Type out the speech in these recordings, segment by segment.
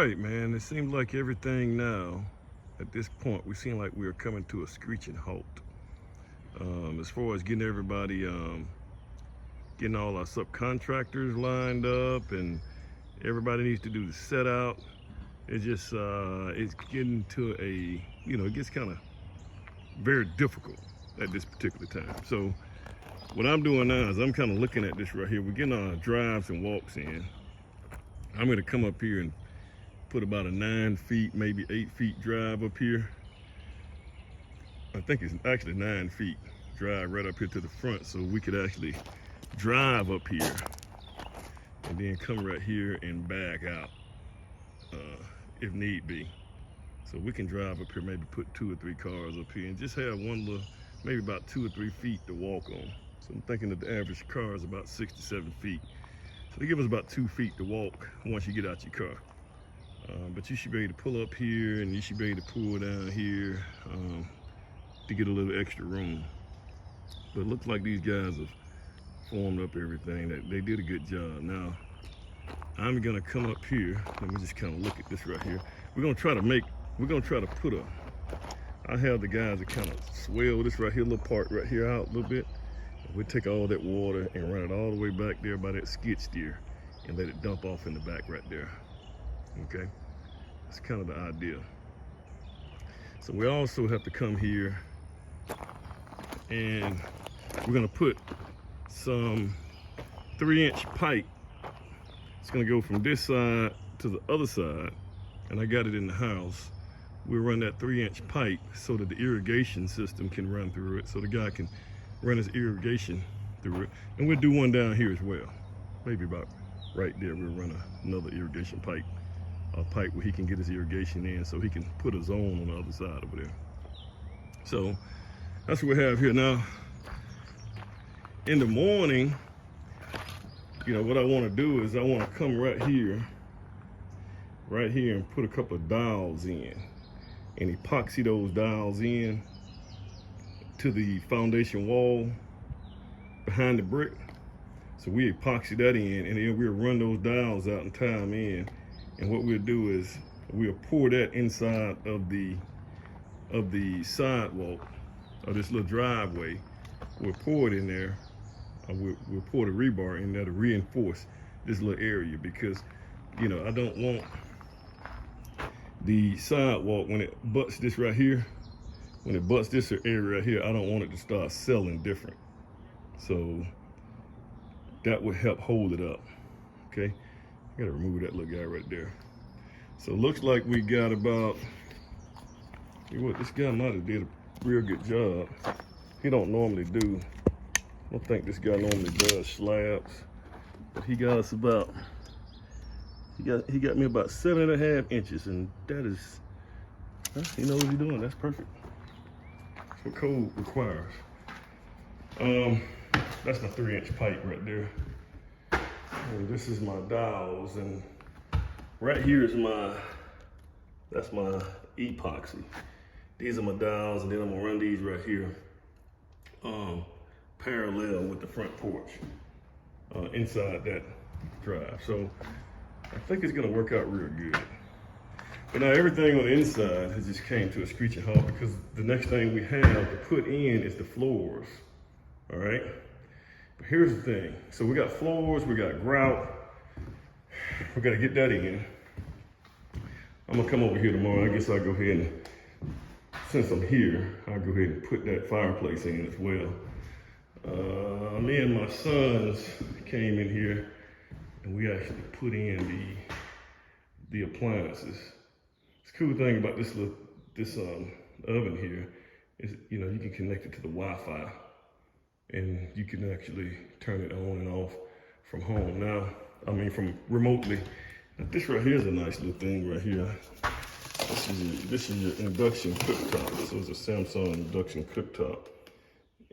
right, man. It seems like everything now, at this point, we seem like we're coming to a screeching halt. As far as getting everybody, getting all our subcontractors lined up, and everybody needs to do the set out. It's just, it's getting to a, it gets kind of very difficult at this particular time. So what I'm doing now is I'm kind of looking at this right here. We're getting our drives and walks in. I'm going to come up here and put about a 9 feet, maybe 8 feet drive up here. I think it's actually 9 feet drive right up here to the front, so we could actually drive up here and then come right here and back out if need be. So we can drive up here, maybe put 2 or 3 cars up here and just have one little, maybe about 2 or 3 feet to walk on. So I'm thinking that the average car is about 6 to 7 feet. So they give us about 2 feet to walk once you get out your car. But you should be able to pull up here and you should be able to pull down here to get a little extra room. But it looks like these guys have formed up everything. That they did a good job. Now, I'm gonna come up here. Let me just kind of look at this right here. We're gonna try to put a, I have the guys that kind of swell this right here, little part right here out a little bit. We'll take all that water and run it all the way back there by that skid steer and let it dump off in the back right there. Okay, that's kind of the idea. So we also have to come here and we're gonna put some 3-inch pipe. It's gonna go from this side to the other side, and I got it in the house. We'll run that 3-inch pipe so that the irrigation system can run through it, so the guy can run his irrigation through it. And we'll do one down here as well. Maybe about right there, we'll run another irrigation pipe, a pipe where he can get his irrigation in so he can put a zone on the other side over there. So that's what we have here now. In the morning, what I want to do is I want to come right here and put a couple of dowels in and epoxy those dowels in to the foundation wall behind the brick. So we epoxy that in, and then we'll run those dowels out and tie them in. And what we'll do is we'll pour that inside of the sidewalk of this little driveway. We'll pour it in there. We'll pour the rebar in there to reinforce this little area, because I don't want the sidewalk, when it butts this right here, when it butts this area right here, I don't want it to start selling different. So that would help hold it up. Okay, I gotta remove that little guy right there. So it looks like we got about, this guy might have did a real good job. He don't normally do, I don't think this guy normally does slabs, but he got us about, he got me about 7.5 inches, and that is, he knows what he's doing. That's perfect. That's what code requires. That's my 3-inch pipe right there. And this is my dowels, and right here is that's my epoxy. These are my dowels, and then I'm gonna run these right here parallel with the front porch inside that drive. So I think it's gonna work out real good. But now everything on the inside has just came to a screeching halt, because the next thing we have to put in is the floors, all right? But here's the thing. So we got floors, we got grout. We gotta get that in. I'm gonna come over here tomorrow. I guess I'll go ahead and, since I'm here, I'll go ahead and put that fireplace in as well. Me and my sons came in here and we actually put in the appliances. The cool thing about this oven here is, you can connect it to the Wi-Fi and you can actually turn it on and off from home. Now, from remotely. Now, this right here is a nice little thing right here. This is your induction cooktop. So it's a Samsung induction cooktop.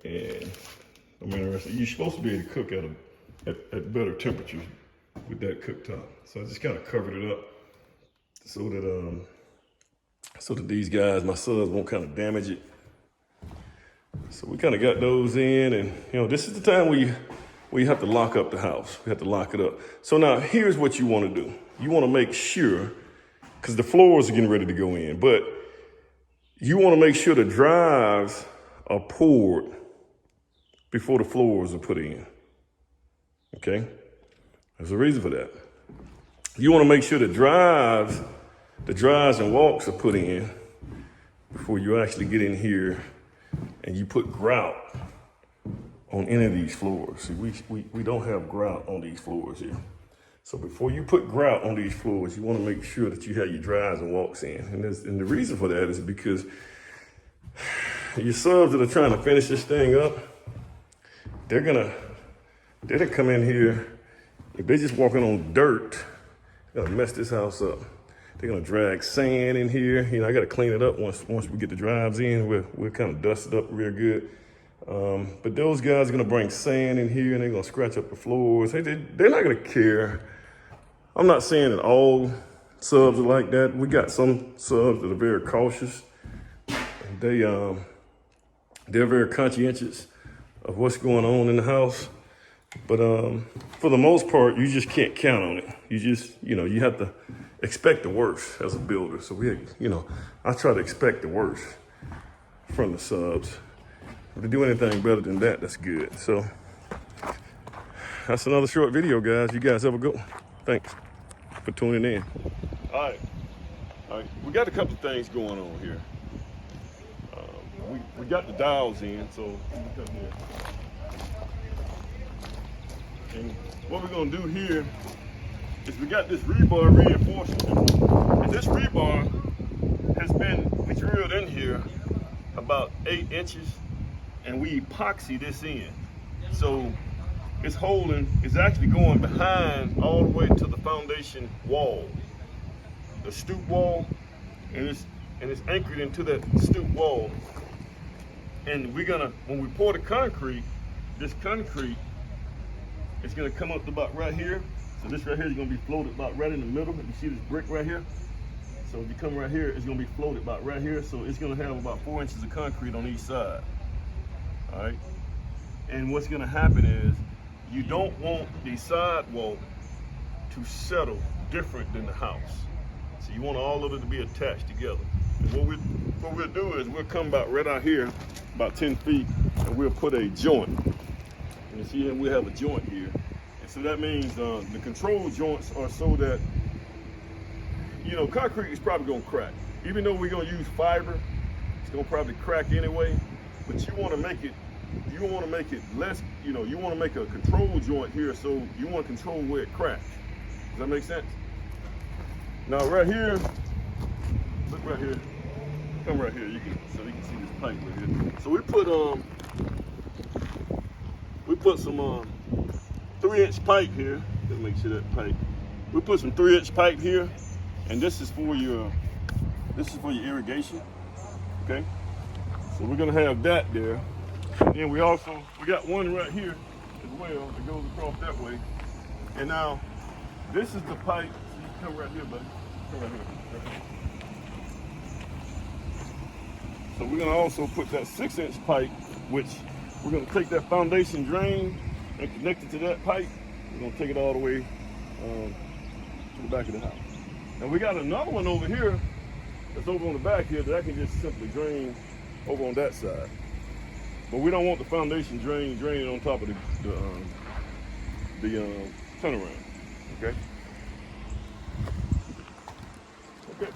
And you're supposed to be able to cook at better temperatures with that cooktop. So I just kind of covered it up so that these guys, my sons, won't kind of damage it. So we kind of got those in, and this is the time where you have to lock up the house. We have to lock it up. So now here's what you want to do. You want to make sure because the floors are getting ready to go in. But you want to make sure the drives are poured before the floors are put in. Okay? There's a reason for that. You want to make sure the drives and walks are put in before you actually get in here and you put grout on any of these floors. See, we don't have grout on these floors here. So before you put grout on these floors, you want to make sure that you have your drives and walks in. And the reason for that is because your subs that are trying to finish this thing up, they're gonna come in here. If they're just walking on dirt, they're gonna mess this house up. They're gonna drag sand in here. You know, I gotta clean it up once we get the drives in. We'll kind of dust it up real good. But those guys are gonna bring sand in here and they're gonna scratch up the floors. They're not gonna care. I'm not saying that all subs are like that. We got some subs that are very cautious. They're very conscientious of what's going on in the house. But for the most part, you just can't count on it. You have to expect the worst as a builder. So I try to expect the worst from the subs. If they do anything better than that, that's good. So that's another short video, guys. You guys have a good one. Thanks for tuning in. All right. We got a couple of things going on here. We got the dowels in, so we come here. And what we're gonna do here is we got this rebar reinforcement. And this rebar we drilled in here about 8 inches, and we epoxy this in. So it's actually going behind all the way to the foundation wall, the stoop wall, and it's anchored into that stoop wall. And when we pour the concrete, this concrete is gonna come up to about right here. So this right here is gonna be floated about right in the middle. You see this brick right here? So if you come right here, it's gonna be floated about right here. So it's gonna have about 4 inches of concrete on each side. All right. And what's gonna happen is you don't want the sidewalk to settle different than the house. So you want all of it to be attached together. And what we'll do is we'll come about right out here, about 10 feet, and we'll put a joint. And you see here, we'll have a joint here. And so that means the control joints are so that, concrete is probably gonna crack. Even though we're gonna use fiber, it's gonna probably crack anyway, but you wanna make it less, you wanna make a control joint here, so you wanna control where it cracks. Does that make sense? Now right here, look right here, come right here, so you can see this pipe right here. So we put some 3-inch pipe here. Let's make sure that pipe. We put some 3-inch pipe here, and this is for your irrigation. Okay. So we're gonna have that there. And we got one right here as well that goes across that way. And now this is the pipe. So you come right here, buddy. Come right here. So we're gonna also put that 6-inch pipe, which we're gonna take that foundation drain and connect it to that pipe. We're gonna take it all the way to the back of the house. Now we got another one over here that's over on the back here that I can just simply drain over on that side. But we don't want the foundation draining on top of the turnaround. Okay. Okay.